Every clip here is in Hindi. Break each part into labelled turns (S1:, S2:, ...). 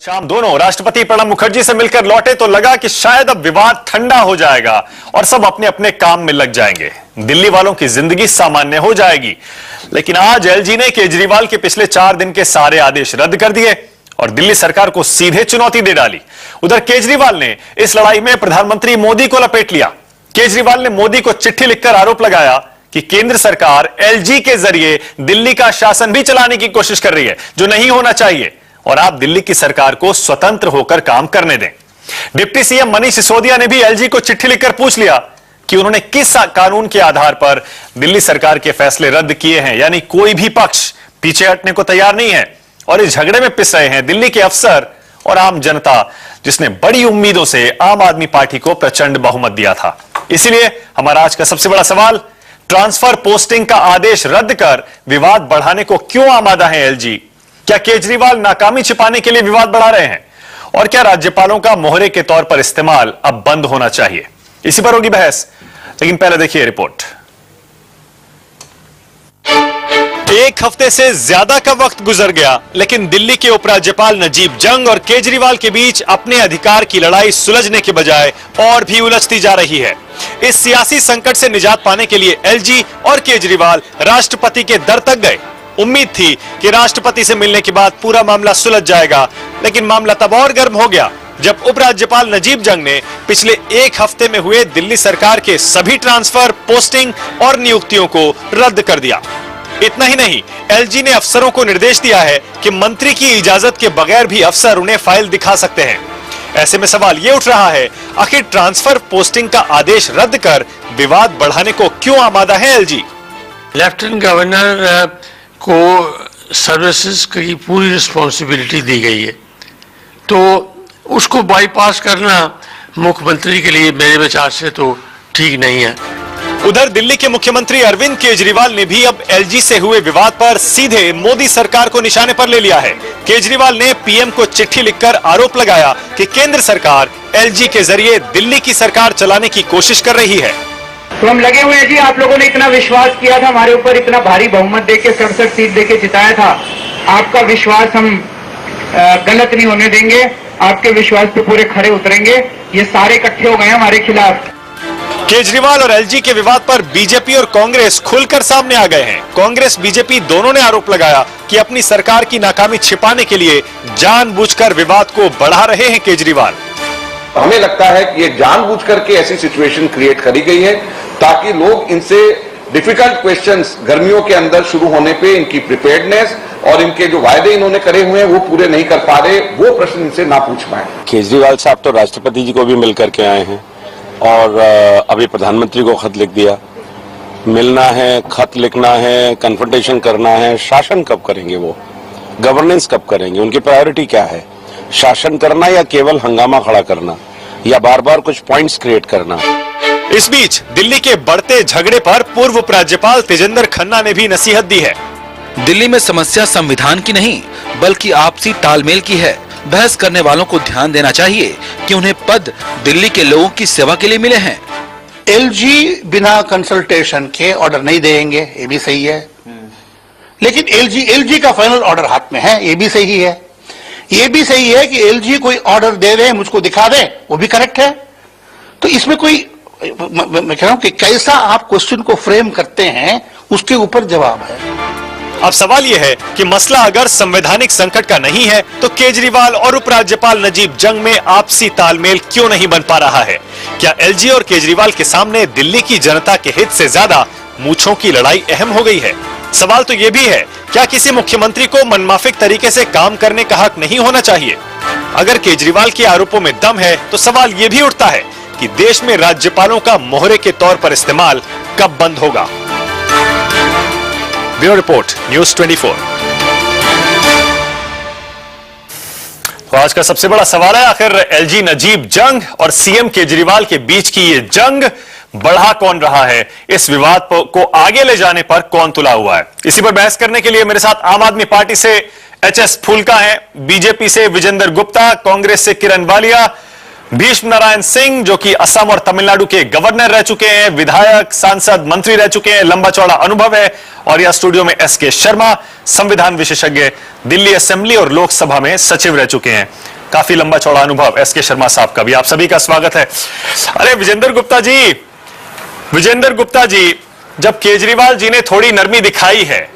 S1: शाम दोनों राष्ट्रपति प्रणब मुखर्जी से मिलकर लौटे तो लगा कि शायद अब विवाद ठंडा हो जाएगा और सब अपने अपने काम में लग जाएंगे, दिल्ली वालों की जिंदगी सामान्य हो जाएगी। लेकिन आज एलजी ने केजरीवाल के पिछले 4 दिन के सारे आदेश रद्द कर दिए और दिल्ली सरकार को सीधे चुनौती दे डाली। उधर केजरीवाल ने इस लड़ाई में प्रधानमंत्री मोदी को लपेट लिया। केजरीवाल ने मोदी को चिट्ठी लिखकर आरोप लगाया कि केंद्र सरकार एलजी के जरिए दिल्ली का शासन भी चलाने की कोशिश कर रही है, जो नहीं होना चाहिए, और आप दिल्ली की सरकार को स्वतंत्र होकर काम करने दें। डिप्टी सीएम मनीष सिसोदिया ने भी एलजी को चिट्ठी लिखकर पूछ लिया कि उन्होंने किस कानून के आधार पर दिल्ली सरकार के फैसले रद्द किए हैं। यानी कोई भी पक्ष पीछे हटने को तैयार नहीं है और इस झगड़े में पिस रहे हैं दिल्ली के अफसर और आम जनता, जिसने बड़ी उम्मीदों से आम आदमी पार्टी को प्रचंड बहुमत दिया था। इसीलिए हमारा आज का सबसे बड़ा सवाल, ट्रांसफर पोस्टिंग का आदेश रद्द कर विवाद बढ़ाने को क्यों आमादा है एलजी? क्या केजरीवाल नाकामी छिपाने के लिए विवाद बढ़ा रहे हैं? और क्या राज्यपालों का मोहरे के तौर पर इस्तेमाल अब बंद होना चाहिए? इसी पर होगी बहस, लेकिन पहले देखिए रिपोर्ट। एक हफ्ते से ज्यादा का वक्त गुजर गया, लेकिन दिल्ली के उपराज्यपाल नजीब जंग और केजरीवाल के बीच अपने अधिकार की लड़ाई सुलझने के बजाय और भी उलझती जा रही है। इस सियासी संकट से निजात पाने के लिए एलजी और केजरीवाल राष्ट्रपति के दर तक गए। उम्मीद थी कि राष्ट्रपति से मिलने के बाद पूरा मामला सुलझ जाएगा, लेकिन मामला तब और गर्म हो गया जब उपराज्यपाल नजीब जंग ने पिछले एक हफ्ते में हुए दिल्ली सरकार के सभी ट्रांसफर, पोस्टिंग और नियुक्तियों को रद्द कर दिया। इतना ही नहीं, एलजी ने अफसरों को निर्देश दिया है कि मंत्री की इजाजत के बगैर भी अफसर उन्हें फाइल दिखा सकते हैं। ऐसे में सवाल ये उठ रहा है, आखिर ट्रांसफर पोस्टिंग का आदेश रद्द कर विवाद बढ़ाने को क्यों आमादा है एलजी?
S2: लेफ्टिनेंट गवर्नर को सर्विसेज की पूरी रिस्पॉन्सिबिलिटी दी गई है, तो उसको बाईपास करना मुख्यमंत्री के लिए मेरे विचार से तो ठीक नहीं है।
S1: उधर दिल्ली के मुख्यमंत्री अरविंद केजरीवाल ने भी अब एलजी से हुए विवाद पर सीधे मोदी सरकार को निशाने पर ले लिया है। केजरीवाल ने पीएम को चिट्ठी लिखकर आरोप लगाया कि केंद्र सरकार एलजी के जरिए दिल्ली की सरकार चलाने की कोशिश कर रही है।
S3: तो हम लगे हुए हैं जी, आप लोगों ने इतना विश्वास किया था हमारे ऊपर, इतना भारी बहुमत देके 67 सीट देके जिताया था। आपका विश्वास हम गलत नहीं होने देंगे, आपके विश्वास पे पूरे खड़े उतरेंगे। ये सारे इकट्ठे हो गए हमारे खिलाफ।
S1: केजरीवाल और एलजी के विवाद पर बीजेपी और कांग्रेस खुलकर सामने आ गए हैं। कांग्रेस बीजेपी दोनों ने आरोप लगाया कि अपनी सरकार की नाकामी छिपाने के लिए जानबूझकर विवाद को बढ़ा रहे हैं केजरीवाल।
S4: हमें लगता है कि ये जानबूझ करके ऐसी सिचुएशन क्रिएट करी गई है ताकि लोग इनसे डिफिकल्ट क्वेश्चंस गर्मियों के अंदर शुरू होने पे इनकी प्रिपेयर्डनेस और इनके जो वायदे इन्होंने करे हुए हैं वो पूरे नहीं कर पा रहे, वो प्रश्न इनसे ना पूछ पाए।
S5: केजरीवाल साहब तो राष्ट्रपति जी को भी मिल करके आए हैं और अभी प्रधानमंत्री को खत लिख दिया। मिलना है, खत लिखना है, कन्फ्रंटेशन करना है। शासन कब करेंगे? वो गवर्नेंस कब करेंगे? उनकी प्रायोरिटी क्या है? शासन करना या केवल हंगामा खड़ा करना या बार बार कुछ पॉइंट्स क्रिएट करना?
S1: इस बीच दिल्ली के बढ़ते झगड़े पर पूर्व उपराज्यपाल तेजेंद्र खन्ना ने भी नसीहत दी है।
S6: दिल्ली में समस्या संविधान की नहीं बल्कि आपसी तालमेल की है। बहस करने वालों को ध्यान देना चाहिए कि उन्हें पद दिल्ली के लोगों की सेवा के लिए मिले हैं।
S7: एलजी बिना कंसल्टेशन के ऑर्डर नहीं देंगे, ये भी सही है, लेकिन एलजी का फाइनल ऑर्डर हाथ में है, ये भी सही है। ये भी सही है कि एलजी कोई ऑर्डर दे दे, मुझको दिखा दे, वो भी करेक्ट है। तो इसमें कोई, मैं कह रहा हूं कि कैसा आप क्वेश्चन को फ्रेम करते हैं उसके ऊपर जवाब है।
S1: अब सवाल यह है कि मसला अगर संवैधानिक संकट का नहीं है तो केजरीवाल और उपराज्यपाल नजीब जंग में आपसी तालमेल क्यों नहीं बन पा रहा है? क्या एलजी और केजरीवाल के सामने दिल्ली की जनता के हित से ज्यादा मूंछों की लड़ाई अहम हो गई है? सवाल तो यह भी है, क्या किसी मुख्यमंत्री को मनमाफिक तरीके से काम करने का हक नहीं होना चाहिए? अगर केजरीवाल के आरोपों में दम है तो सवाल यह भी उठता है कि देश में राज्यपालों का मोहरे के तौर पर इस्तेमाल कब बंद होगा? Bureau report, news 24। तो आज का सबसे बड़ा सवाल है, आखिर एलजी नजीब जंग और सीएम केजरीवाल के बीच की ये जंग बढ़ा कौन रहा है? इस विवाद को आगे ले जाने पर कौन तुला हुआ है? इसी पर बहस करने के लिए मेरे साथ आम आदमी पार्टी से एचएस फूलका हैं, बीजेपी से विजेंद्र गुप्ता, कांग्रेस से किरण वालिया, भीष्म नारायण सिंह, जो कि असम और तमिलनाडु के गवर्नर रह चुके हैं, विधायक, सांसद, मंत्री रह चुके हैं, लंबा चौड़ा अनुभव है। और यह स्टूडियो में एसके शर्मा, संविधान विशेषज्ञ, दिल्ली असेंबली और लोकसभा में सचिव रह चुके हैं। काफी लंबा चौड़ा अनुभव एसके शर्मा साहब का भी। आप सभी का स्वागत है। अरे विजेंद्र गुप्ता जी, जब केजरीवाल जी ने थोड़ी नरमी दिखाई है,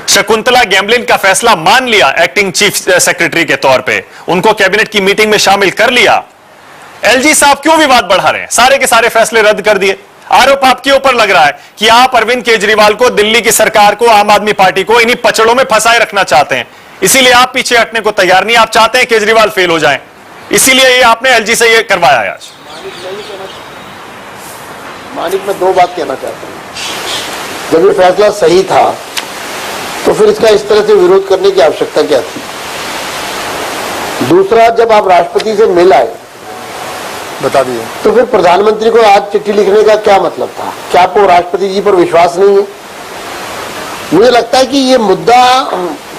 S1: शकुंतला गैमलिन का फैसला मान लिया एक्टिंग चीफ सेक्रेटरी के तौर पे, उनको कैबिनेट की मीटिंग में शामिल कर लिया, एलजी साहब क्यों विवाद बढ़ा रहे हैं? सारे के सारे फैसले रद्द कर दिए। आरोप आपके ऊपर लग रहा है कि आप अरविंद केजरीवाल को, दिल्ली की सरकार को, आम आदमी पार्टी को इन्हीं पचड़ों में फंसाए रखना चाहते हैं, इसीलिए आप पीछे हटने को तैयार नहीं। आप चाहते हैं केजरीवाल फेल हो जाएं, इसीलिए ये आपने एलजी से ये करवाया है आज।
S8: मानिक, मैं दो बात कहना चाहता हूं। जब ये फैसला सही था तो फिर इसका इस तरह से विरोध करने की आवश्यकता क्या थी? दूसरा, जब आप राष्ट्रपति से मिल आए, बता दीजिए, तो फिर प्रधानमंत्री को आज चिट्ठी लिखने का क्या मतलब था? क्या आपको राष्ट्रपति जी पर विश्वास नहीं है? मुझे लगता है कि ये मुद्दा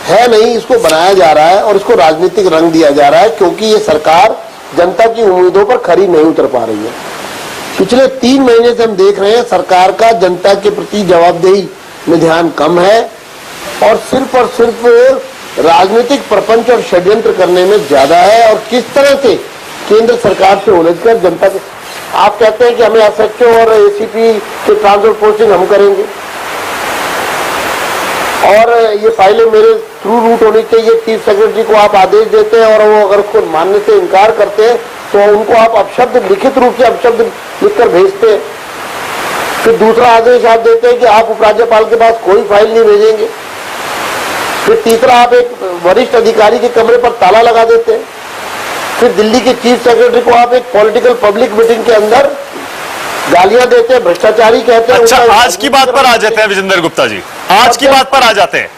S8: है नहीं, इसको बनाया जा रहा है और इसको राजनीतिक रंग दिया जा रहा है, क्योंकि ये सरकार जनता की उम्मीदों पर खरी नहीं उतर पा रही है। पिछले 3 महीने से हम देख रहे हैं सरकार का जनता के प्रति जवाबदेही में ध्यान कम है और सिर्फ राजनीतिक प्रपंच और षड्यंत्र करने में ज्यादा है। और किस तरह से केंद्र सरकार से उलझकर जनता के, आप कहते हैं कि हमें एसएचओ और एसीपी के ट्रांसफर पोस्टिंग हम करेंगे और ये फाइलें मेरे थ्रू रूट होनी चाहिए, चीफ सेक्रेटरी को आप आदेश देते हैं और वो अगर उसको मानने से इनकार करते हैं तो उनको आप अपशब्द, लिखित रूप से अपशब्द लिखकर भेजते हैं। फिर दूसरा आदेश आप देते हैं कि आप उपराज्यपाल के पास कोई फाइल नहीं भेजेंगे। फिर तीसरा, आप एक वरिष्ठ अधिकारी के कमरे पर ताला लगा देते हैं। फिर दिल्ली के चीफ सेक्रेटरी को आप एक पॉलिटिकल पब्लिक मीटिंग के अंदर गालियां देते हैं, भ्रष्टाचारी कहते हैं।
S1: अच्छा, आज की बात पर आ जाते हैं विजेंद्र गुप्ता जी, आज की बात पर आ जाते हैं।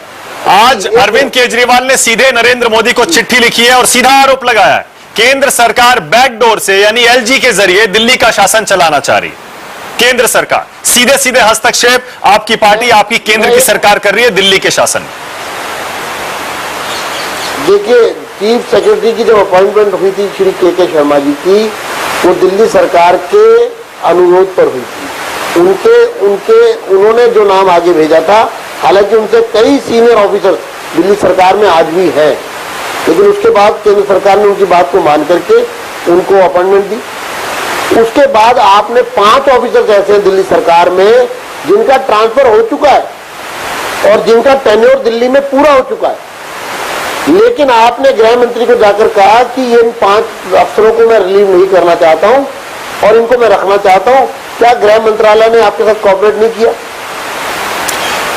S1: आज अरविंद केजरीवाल ने सीधे नरेंद्र मोदी को चिट्ठी लिखी है और सीधा आरोप लगाया है केंद्र सरकार बैकडोर से, यानी एलजी के जरिए दिल्ली का शासन चलाना चाह रही है। केंद्र सरकार सीधे सीधे हस्तक्षेप आपकी पार्टी, आपकी केंद्र की सरकार कर रही है दिल्ली के शासन।
S8: देखिए, चीफ सेक्रेटरी की जब अपॉइंटमेंट हुई थी श्री के शर्मा जी की, वो दिल्ली सरकार के अनुरोध पर हुई थी। उन्होंने जो नाम आगे भेजा था, हालांकि उनसे कई सीनियर ऑफिसर दिल्ली सरकार में आज भी हैं, लेकिन उसके बाद केंद्र सरकार ने उनकी बात को मान करके उनको अपॉइंटमेंट दी। उसके बाद आपने 5 ऑफिसर्स ऐसे हैं दिल्ली सरकार में जिनका ट्रांसफर हो चुका है और जिनका टेन्योर दिल्ली में पूरा हो चुका है, लेकिन आपने गृह मंत्री को जाकर कहा कि इन 5 अफसरों को मैं रिलीव नहीं करना चाहता हूं और इनको मैं रखना चाहता हूं। क्या गृह मंत्रालय ने आपके साथ कोऑपरेट नहीं किया?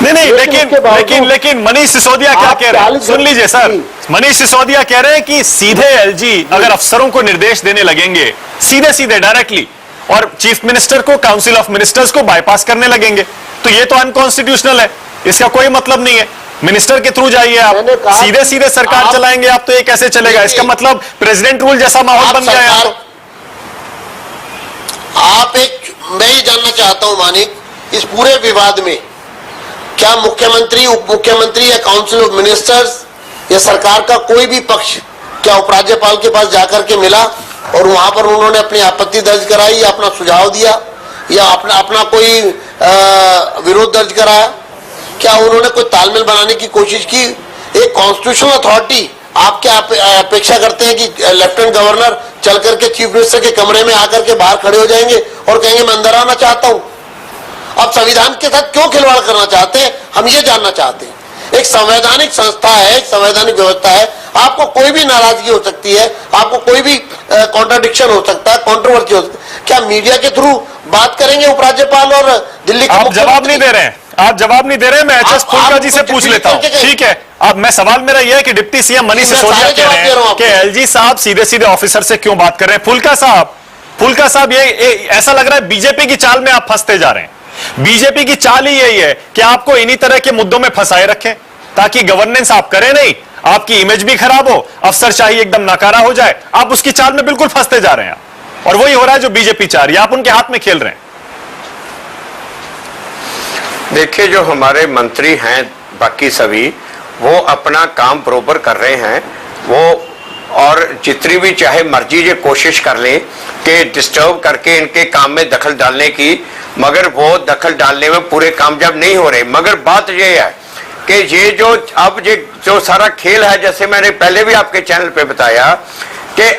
S1: नहीं, लेकिन मनीष सिसोदिया क्या कह रहे हैं? सुन लीजिए सर, मनीष सिसोदिया कह रहे हैं कि सीधे एलजी अगर अफसरों को निर्देश देने लगेंगे सीधे डायरेक्टली, और चीफ मिनिस्टर को, काउंसिल ऑफ मिनिस्टर्स को बाईपास करने लगेंगे, तो ये तो अनकॉन्स्टिट्यूशनल है, इसका कोई मतलब नहीं है। मिनिस्टर के थ्रू जाइए आप, सीधे सरकार चलाएंगे आप, तो ये कैसे चलेगा? इसका मतलब प्रेसिडेंट रूल जैसा माहौल बन गया है।
S8: मैं ये जानना चाहता हूं मानिक, इस पूरे विवाद में क्या मुख्यमंत्री, उप मुख्यमंत्री या काउंसिल ऑफ मिनिस्टर्स या सरकार का कोई भी पक्ष क्या उपराज्यपाल के पास जाकर के मिला और वहां पर उन्होंने अपनी आपत्ति दर्ज कराई या अपना सुझाव दिया या अपना कोई विरोध दर्ज कराया? क्या उन्होंने कोई तालमेल बनाने की कोशिश की? एक कॉन्स्टिट्यूशनल अथॉरिटी आप क्या अपेक्षा करते हैं कि लेफ्टिनेंट गवर्नर चल करके चीफ मिनिस्टर के कमरे में आकर के बाहर खड़े हो जाएंगे और कहेंगे मैं अंदर आना चाहता हूं? अब संविधान के साथ क्यों खिलवाड़ करना चाहते हैं, हम ये जानना चाहते हैं। एक संवैधानिक संस्था है, एक संवैधानिक व्यवस्था है, आपको कोई भी नाराजगी हो सकती है, आपको कोई भी कॉन्ट्राडिक्शन हो सकता है, कंट्रोवर्सी हो सकती है। क्या मीडिया के थ्रू बात करेंगे उपराज्यपाल और दिल्ली के?
S1: आप जवाब नहीं दे रहे हैं, आप जवाब नहीं दे रहे हैं। मैं एचएस फुल्का जी से पूछ लेता हूं, ठीक है? अब मैं सवाल मेरा यह है कि डिप्टी सीएम मनीष सिसोदिया कह रहे हैं कि एलजी साहब सीधे ऑफिसर से क्यों बात कर रहे हैं? फुल्का साहब ये ऐसा लग रहा है बीजेपी की चाल में आप फंसते जा रहे हैं। बीजेपी की चाल ही यही है कि आपको इन्हीं तरह के मुद्दों में फंसाए रखें ताकि गवर्नेंस आप करें नहीं, आपकी इमेज भी खराब हो, अफसरशाही एकदम नकारा हो जाए। आप उसकी चाल में बिल्कुल फंसते जा रहे हैं और वही हो रहा है जो बीजेपी चाह रही है, आप उनके हाथ में खेल रहे हैं।
S9: देखिए, जो हमारे मंत्री हैं बाकी सभी, वो अपना काम बरोबर कर रहे हैं, वो और जितनी भी चाहे मर्जी ये कोशिश कर लें कि डिस्टर्ब करके इनके काम में दखल डालने की, मगर वो दखल डालने में पूरे कामयाब नहीं हो रहे। मगर बात ये है कि ये जो अब ये जो सारा खेल है, जैसे मैंने पहले भी आपके चैनल पे बताया कि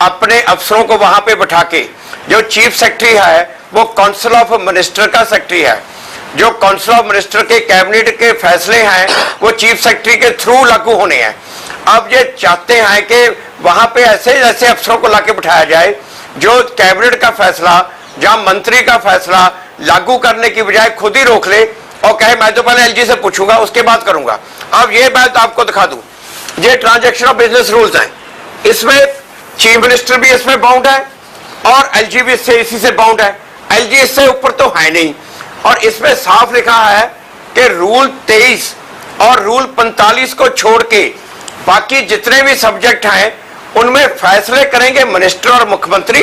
S9: अपने अफसरों को वहां पे बैठा के, जो चीफ सेक्रेटरी है वो काउंसिल ऑफ मिनिस्टर का सेक्रेटरी है, जो काउंसिल ऑफ मिनिस्टर के कैबिनेट के फैसले हैं वो चीफ सेक्रेटरी के थ्रू लागू होने हैं। अब ये चाहते हैं कि वहां पे ऐसे ऐसे अफसरों को लाके बिठाया जाए जो कैबिनेट का फैसला या मंत्री का फैसला लागू करने की बजाय खुद ही रोक ले और कहे मैं तो पहले एलजी से पूछूंगा उसके बाद करूंगा। अब ये बात आपको दिखा दूं, ये ट्रांजैक्शन ऑफ बिजनेस रूल्स हैं, इसमें चीफ मिनिस्टर भी इसमें बाउंड है और एलजी भी इससे इसी से बाउंड है, एलजी इससे ऊपर तो है नहीं। और इसमें साफ लिखा है कि रूल 23 और रूल 45 को छोड़ के बाकी जितने भी सब्जेक्ट हैं उनमें फैसले करेंगे मिनिस्टर और मुख्यमंत्री,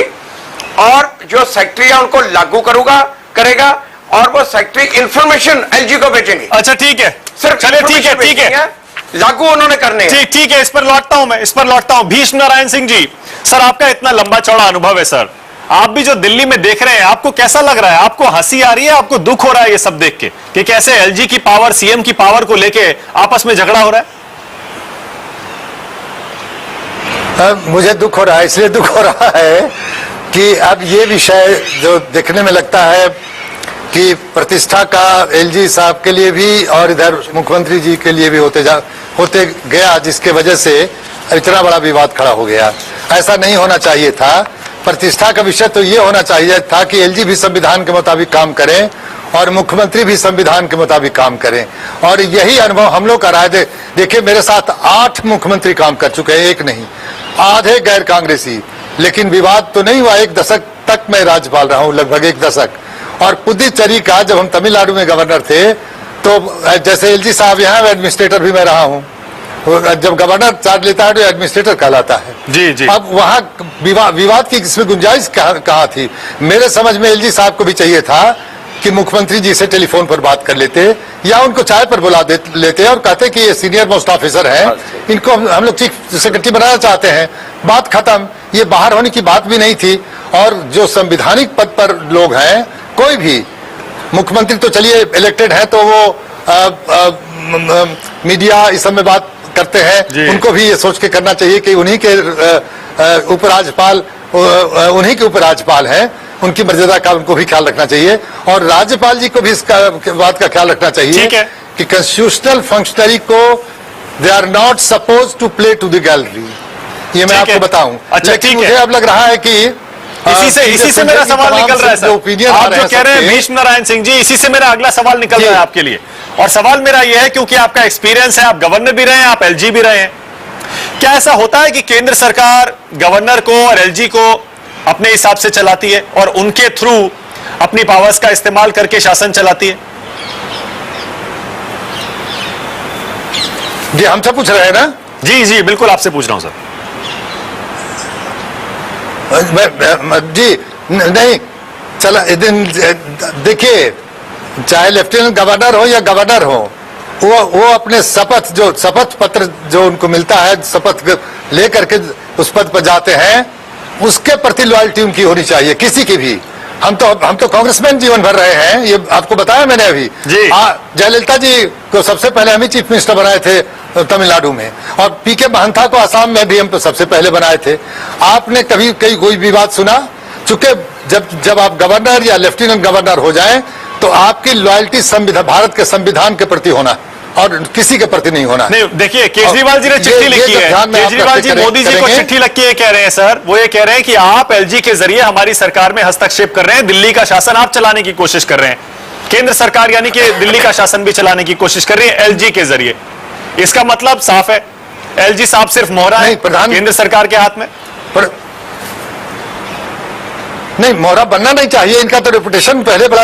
S9: और जो सेक्रेटरी है उनको लागू करेगा और वो सेक्रेटरी इंफॉर्मेशन एलजी को भेजेंगे।
S1: अच्छा ठीक है,
S9: सिर्फ
S1: चलिए ठीक है
S9: लागू उन्होंने करने हैं।
S1: ठीक है, इस पर लौटता हूं। भीष्म नारायण सिंह जी, सर आपका इतना लंबा चौड़ा अनुभव है सर, आप भी जो दिल्ली में देख रहे हैं आपको कैसा लग रहा है? आपको हंसी आ रही है, आपको दुख हो रहा है ये सब देख के कि कैसे एलजी की पावर, सीएम की पावर को लेके आपस में झगड़ा हो रहा है?
S10: मुझे दुख हो रहा है, इसलिए दुख हो रहा है कि अब ये विषय जो देखने में लगता है कि प्रतिष्ठा का एलजी साहब के लिए भी और इधर मुख्यमंत्री जी के लिए भी होते गया, जिसके वजह से इतना बड़ा विवाद खड़ा हो गया। ऐसा नहीं होना चाहिए था। प्रतिष्ठा का विषय तो ये होना चाहिए था कि एलजी भी संविधान के मुताबिक काम करें और मुख्यमंत्री भी संविधान के मुताबिक काम करें, और यही अनुभव हम लोग का रहा है। देखिए मेरे साथ 8 मुख्यमंत्री काम कर चुके हैं, एक नहीं, आधे गैर कांग्रेसी, लेकिन विवाद तो नहीं हुआ। 1 दशक तक मैं राज्यपाल रहा हूं, लगभग 1 दशक। और पुदुचेरी का जब हम तमिलनाडु में गवर्नर थे तो जैसे एलजी साहब यहाँ एडमिनिस्ट्रेटर भी मैं रहा हूँ, जब गवर्नर चार्ज लेता है तो एडमिनिस्ट्रेटर कहलाता है।
S1: जी।
S10: अब वहाँ विवाद की इसमें गुंजाइश कहाँ थी? मेरे समझ में एलजी साहब को भी चाहिए था कि मुख्यमंत्री जी से टेलीफोन पर बात कर लेते या उनको चाय पर बुला लेते और कहते कि ये सीनियर मोस्ट ऑफिसर है, इनको हम लोग चीफ सेक्रेटरी बनाना चाहते हैं, बात खत्म। ये बाहर होने की बात भी नहीं थी। और जो संवैधानिक पद पर लोग हैं, कोई भी मुख्यमंत्री तो चलिए इलेक्टेड है तो वो मीडिया इस सब में बात करते हैं, उनको भी ये सोच के करना चाहिए कि उन्हीं के उपराज्यपाल उन्हीं के उपराज्यपाल हैं, उनकी मर्यादा का उनको भी ख्याल रखना चाहिए। और राज्यपाल जी को भी इसका बात का ख्याल रखना चाहिए कि कॉन्स्टिट्यूशनल फंक्शनरी को they are not suppose to play to the gallery. ये मैं आपको बताऊं।
S1: अच्छा,
S10: लेकिन मुझे अब लग रहा है कि
S1: इसी से मेरा सवाल निकल रहा है सर, आप जो कह रहे हैं भीष्म नारायण सिंह जी, इसी से मेरा अगला सवाल निकल रहा है आपके लिए। और सवाल मेरा यह है, क्योंकि आपका एक्सपीरियंस है, आप गवर्नर भी रहे हैं, आप एलजी भी रहे हैं, क्या ऐसा होता है कि केंद्र सरकार गवर्नर को और एलजी को अपने हिसाब से चलाती है और उनके थ्रू अपनी पावर्स का इस्तेमाल करके शासन चलाती है?
S10: जी हमसे पूछ रहे हैं ना?
S1: जी बिल्कुल आपसे पूछ रहा हूं सर।
S10: जी नहीं, चला देखिए, चाहे लेफ्टिनेंट गवर्नर हो या गवर्नर हो, वो अपने शपथ पत्र जो उनको मिलता है, शपथ लेकर के उस पद पर जाते हैं, उसके प्रति लॉयल्टी उनकी होनी चाहिए, किसी की भी। हम तो कांग्रेसमैन जीवन भर रहे हैं, ये आपको बताया मैंने अभी। जयललिता जी को सबसे पहले हम ही चीफ मिनिस्टर बनाए थे तमिलनाडु में, और पीके महंता को असम में भी हम तो सबसे पहले बनाए थे। आपने कभी कोई विवाद सुना? चूंकि जब आप गवर्नर या लेफ्टिनेंट गवर्नर हो जाएं तो आपकी लॉयल्टी भारत के संविधान के प्रति होना और किसी के प्रति नहीं होना।
S1: नहीं, देखिए केजरीवाल जी ने चिट्ठी लिखी है, केजरीवाल जी मोदी जी को चिट्ठी लिख के कह रहे हैं सर, वो ये कह रहे हैं कि आप एलजी के जरिए हमारी सरकार में हस्तक्षेप कर रहे हैं, दिल्ली का शासन आप चलाने की कोशिश कर रहे हैं। केंद्र सरकार यानी कि दिल्ली का शासन भी चलाने की कोशिश कर रही है एलजी के जरिए। इसका मतलब साफ है, एलजी साहब सिर्फ मोहरा है केंद्र सरकार के हाथ में।
S10: नहीं, मोहरा बनना नहीं चाहिए, इनका तो रेपुटेशन पहले बड़ा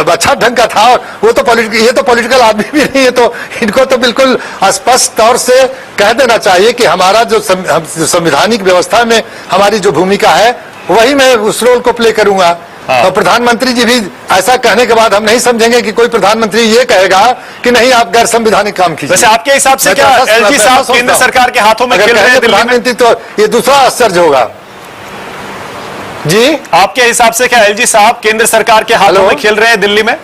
S10: अच्छा ढंग का था, और ये तो पॉलिटिकल आदमी भी नहीं है, तो इनको तो बिल्कुल स्पष्ट तौर से कह देना चाहिए कि हमारा जो संवैधानिक व्यवस्था में हमारी जो भूमिका है वही मैं उस रोल को प्ले करूंगा। तो प्रधानमंत्री जी भी ऐसा कहने के बाद हम नहीं समझेंगे कि कोई प्रधानमंत्री ये कहेगा कि नहीं आप गैर संवैधानिक काम कीजिए।
S1: वैसे आपके हिसाब से क्या एलजी साहब केंद्र सरकार के हाथों में खेल रहे हैं?
S10: प्रधानमंत्री तो ये दूसरा आश्चर्य होगा जी।
S1: आपके हिसाब से क्या एलजी साहब केंद्र सरकार के हाथों में खेल रहे हैं दिल्ली में?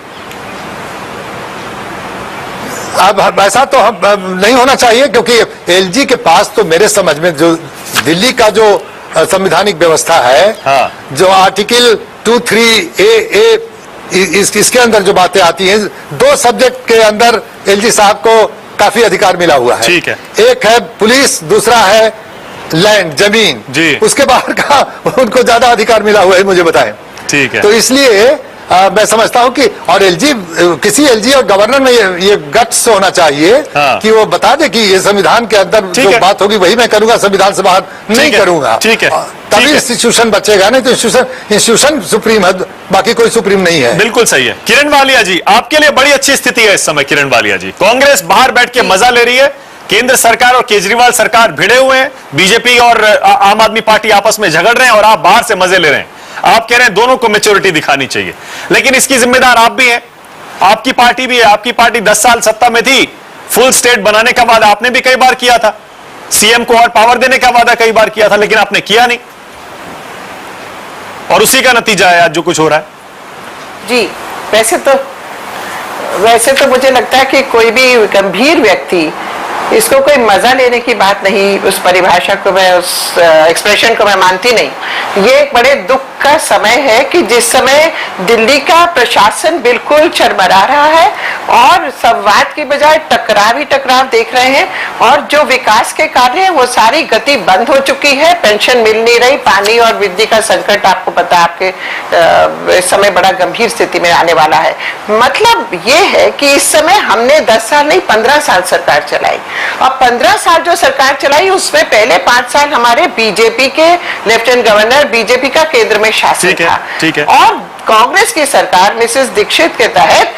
S10: अब ऐसा तो हम नहीं होना चाहिए, क्योंकि एलजी के पास तो मेरे समझ में जो दिल्ली का जो संवैधानिक व्यवस्था है,
S1: हाँ।
S10: जो आर्टिकल 23A इसके अंदर जो बातें आती हैं, 2 सब्जेक्ट के अंदर एलजी साहब को काफी अधिकार मिला हुआ है।
S1: ठीक है।
S10: एक है पुलिस, दूसरा है लैंड, जमीन
S1: जी।
S10: उसके बाहर का उनको ज्यादा अधिकार मिला हुआ है, मुझे बताएं।
S1: ठीक है।
S10: तो इसलिए मैं समझता हूं कि और एलजी, किसी एलजी और गवर्नर में ये गट्स होना चाहिए कि वो बता दे कि ये संविधान के अंदर जो बात होगी वही मैं करूंगा, संविधान से बाहर नहीं करूंगा।
S1: ठीक है।
S10: तभी इंस्टीट्यूशन बचेगा, नहीं तो इंस्टीट्यूशन सुप्रीम है, बाकी कोई सुप्रीम नहीं है।
S1: बिल्कुल सही है। किरण वालिया जी, आपके लिए बड़ी अच्छी स्थिति है इस समय। किरण वालिया जी, कांग्रेस बाहर बैठ के मजा ले रही है, केंद्र सरकार और केजरीवाल सरकार भिड़े हुए हैं, बीजेपी और आम आदमी पार्टी आपस में झगड़ रहे हैं और आप बाहर से मजे ले रहे हैं। आप कह रहे हैं दोनों को मैच्योरिटी दिखानी चाहिए, लेकिन इसकी जिम्मेदार आप भी हैं, आपकी पार्टी भी है। आपकी पार्टी 10 साल सत्ता में थी, फुल स्टेट बनाने का वादा आपने भी कई बार किया था, सीएम को और पावर देने का वादा कई बार किया था, लेकिन आपने किया नहीं, और उसी का नतीजा है आज जो कुछ हो रहा है।
S11: जी, वैसे तो मुझे लगता है कि कोई भी गंभीर व्यक्ति इसको कोई मजा लेने की बात नहीं, उस परिभाषा को मैं, उस एक्सप्रेशन को मैं मानती नहीं। ये एक बड़े दुख का समय है कि जिस समय दिल्ली का प्रशासन बिल्कुल चरमरा रहा है और संवाद की बजाय टकराव ही टकराव देख रहे हैं, और जो विकास के कार्य है वो सारी गति बंद हो चुकी है। पेंशन मिल नहीं रही, पानी और बिजली का संकट आपको पता है, आपके इस समय बड़ा गंभीर स्थिति में आने वाला है। मतलब ये है कि इस समय हमने 10 साल नहीं 15 साल सरकार चलाई, और 15 साल जो सरकार चलाई उसमें पहले 5 साल हमारे बीजेपी के लेफ्टिनेंट गवर्नर, बीजेपी का केंद्र में शासन था।
S1: ठीक है।
S11: और कांग्रेस की सरकार मिसेस दीक्षित के तहत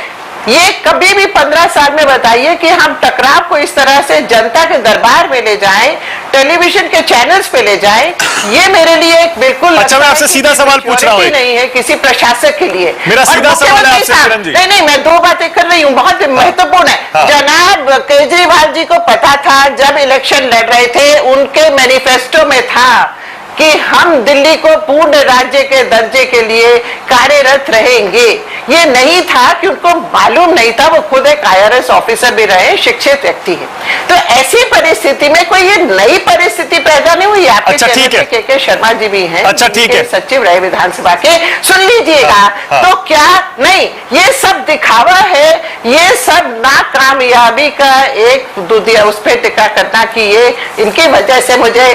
S11: ये कभी भी 15 साल में बताइए कि हम टकराव को इस तरह से जनता के दरबार में ले जाएं, टेलीविजन के चैनल्स पे ले जाएं, ये मेरे लिए एक बिल्कुल
S1: अच्छा, मैं आपसे सीधा सवाल पूछ रहा हूं,
S11: नहीं है किसी प्रशासक के लिए।
S1: मेरा सीधा सवाल है आपसे किरण जी।
S11: नहीं, मैं 2 बातें कर रही हूँ, बहुत महत्वपूर्ण है। जनाब केजरीवाल जी को पता था जब इलेक्शन लड़ रहे थे, उनके मैनिफेस्टो में था कि हम दिल्ली को पूर्ण राज्य के दर्जे के लिए कार्यरत रहेंगे। ये नहीं था कि उनको मालूम नहीं था, वो खुद एक IRS ऑफिसर भी रहे, शिक्षित व्यक्ति है। तो ऐसी परिस्थिति में कोई ये नई परिस्थिति पैदा नहीं हुई। आपके
S1: अच्छा, ठीक है।
S11: के शर्मा जी भी हैं,
S1: अच्छा, ठीक है,
S11: सचिव रहे विधानसभा के, सुन लीजिएगा। तो क्या नहीं, ये सब दिखावा है, ये सब नाकामयाबी का एक दूधिया उस पर टिका करना कि ये इनकी वजह से मुझे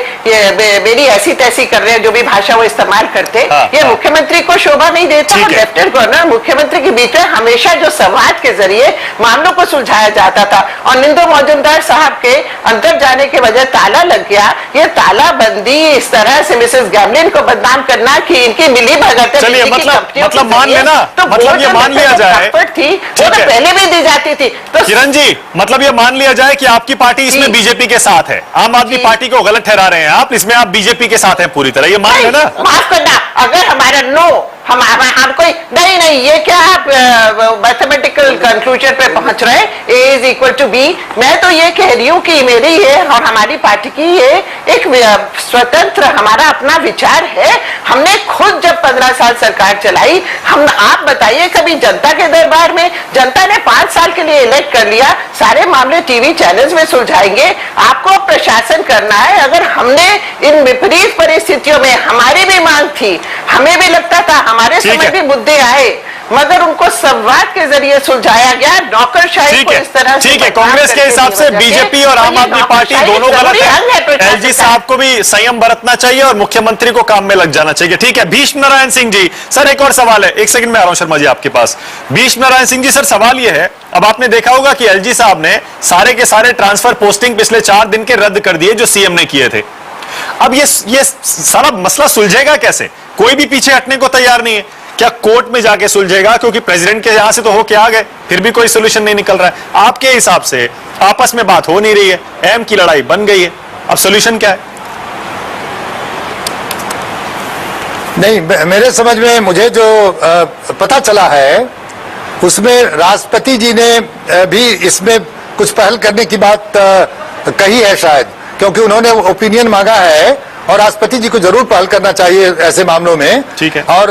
S11: मेरी ऐसी तैसी कर रहे हैं, जो भी भाषा वो इस्तेमाल करते, ये मुख्यमंत्री को शोभा नहीं देता। लेफ्टिनेंट गवर्नर मुख्यमंत्री के बीच में हमेशा जो संवाद के जरिए मामलों को सुलझाया जाता था, और निंदो मौजूमदार साहब के अंदर जाने के वजह ताला लग गया। ये तालाबंदी इस तरह से मिसेस गैमलिन को बदनाम करना कि इनकी मिली भगत,
S1: चलिए मतलब मान लेना,
S11: तो
S1: मतलब ये मान लिया जाए
S11: थी, वो तो पहले भी दी जाती थी। तो
S1: किरण जी, मतलब ये मान लिया जाए कि आपकी पार्टी इसमें बीजेपी के साथ है, आम आदमी पार्टी को गलत ठहरा रहे हैं आप, इसमें आप बीजेपी के साथ हैं पूरी तरह, ये मान लेना।
S11: माफ करना, अगर हमारा नो हम कोई नहीं, ये क्या आप मैथमेटिकल कंक्लूजन पे पहुंच रहे हैं, A = B। मैं तो ये कह रही हूँ कि मेरी ये और हमारी पार्टी की ये एक स्वतंत्र हमारा अपना विचार है। हमने खुद जब 15 साल सरकार चलाई, आप बताइए कभी जनता के दरबार में, जनता ने 5 साल के लिए इलेक्ट कर लिया, सारे मामले टीवी चैनल्स में सुलझाएंगे, आपको प्रशासन करना है। अगर हमने इन विपरीत परिस्थितियों में, हमारी भी मांग थी, हमें भी लगता था हमारे समय भी मुद्दे आए, मगर उनको संवाद के जरिए सुलझाया गया। नौकरशाही को इस तरह से,
S1: ठीक है, कांग्रेस के हिसाब से बीजेपी और आम आदमी पार्टी दोनों गलत है। एलजी साहब को भी संयम बरतना चाहिए और मुख्यमंत्री को काम में लग जाना चाहिए। ठीक है, भीष्म नारायण सिंह जी, सर एक और सवाल है, एक सेकंड में आ रहा हूं शर्मा जी आपके पास। भीष्म नारायण सिंह जी, सर सवाल यह है, अब आपने देखा होगा कि एलजी साहब ने सारे के सारे ट्रांसफर पोस्टिंग पिछले 4 दिन के रद्द कर दिए जो सीएम ने किए थे। अब ये सारा मसला सुलझेगा कैसे? कोई भी पीछे हटने को तैयार नहीं है। क्या कोर्ट में जाके सुलझेगा? क्योंकि प्रेसिडेंट के यहां से तो होके आ गए, फिर भी कोई सोल्यूशन नहीं निकल रहा है। आपके हिसाब से आपस में बात हो नहीं रही है, एम की लड़ाई बन गई है, अब सोल्यूशन क्या है?
S10: नहीं, मेरे समझ में मुझे जो पता चला है उसमें राष्ट्रपति जी ने भी इसमें कुछ पहल करने की बात कही है शायद, क्योंकि उन्होंने ओपिनियन मांगा है और राष्ट्रपति जी को जरूर पहल करना चाहिए ऐसे मामलों में।
S1: ठीक है।
S10: और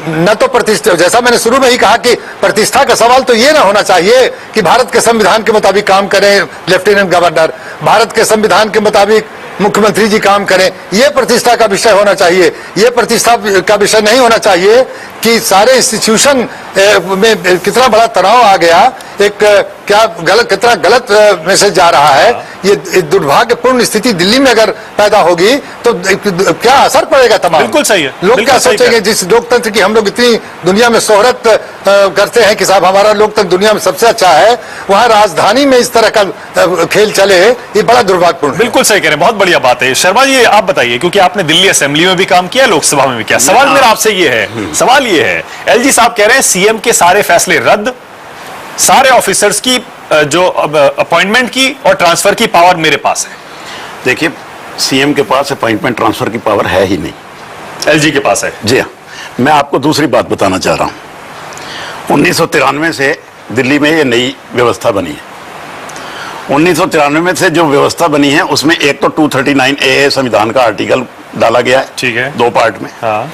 S10: न तो प्रतिष्ठा, जैसा मैंने शुरू में ही कहा कि प्रतिष्ठा का सवाल तो ये ना होना चाहिए कि भारत के संविधान के मुताबिक काम करें लेफ्टिनेंट गवर्नर, भारत के संविधान के मुताबिक मुख्यमंत्री जी काम करें, ये प्रतिष्ठा का विषय होना चाहिए। ये प्रतिष्ठा का विषय नहीं होना चाहिए कि सारे इंस्टीट्यूशन में कितना बड़ा तनाव आ गया, एक कितना गलत मैसेज जा रहा है। ये दुर्भाग्यपूर्ण स्थिति दिल्ली में अगर पैदा होगी तो क्या असर पड़ेगा तमाम।
S1: बिल्कुल सही है।
S10: लोग क्या सोचेंगे, जिस लोकतंत्र की हम लोग इतनी दुनिया में शोहरत करते हैं कि साहब हमारा लोकतंत्र दुनिया में सबसे अच्छा है, वहां राजधानी में इस तरह का खेल चले, ये बड़ा दुर्भाग्यपूर्ण है।
S1: बिल्कुल सही कह रहे हैं, बहुत बढ़िया बात है। शर्मा जी आप बताइए, क्योंकि आपने दिल्ली असेंबली में भी काम किया, लोकसभा में भी किया। सवाल मेरा आपसे ये है, सवाल ये है, एलजी साहब कह रहे हैं सीएम के सारे फैसले रद्द, सारे ऑफिसर्स की जो अपॉइंटमेंट की और ट्रांसफर की पावर मेरे पास है।
S12: देखिए, सीएम के पास अपॉइंटमेंट ट्रांसफर की पावर है ही नहीं,
S1: एलजी के पास है।
S12: जी हाँ। मैं आपको दूसरी बात बताना चाह रहा हूं, 1993 से दिल्ली में ये नई व्यवस्था बनी है। 1993 में से जो व्यवस्था बनी है उसमें एक तो 239A संविधान का आर्टिकल डाला गया है,
S1: ठीक है,
S12: 2 पार्ट में।
S1: हाँ।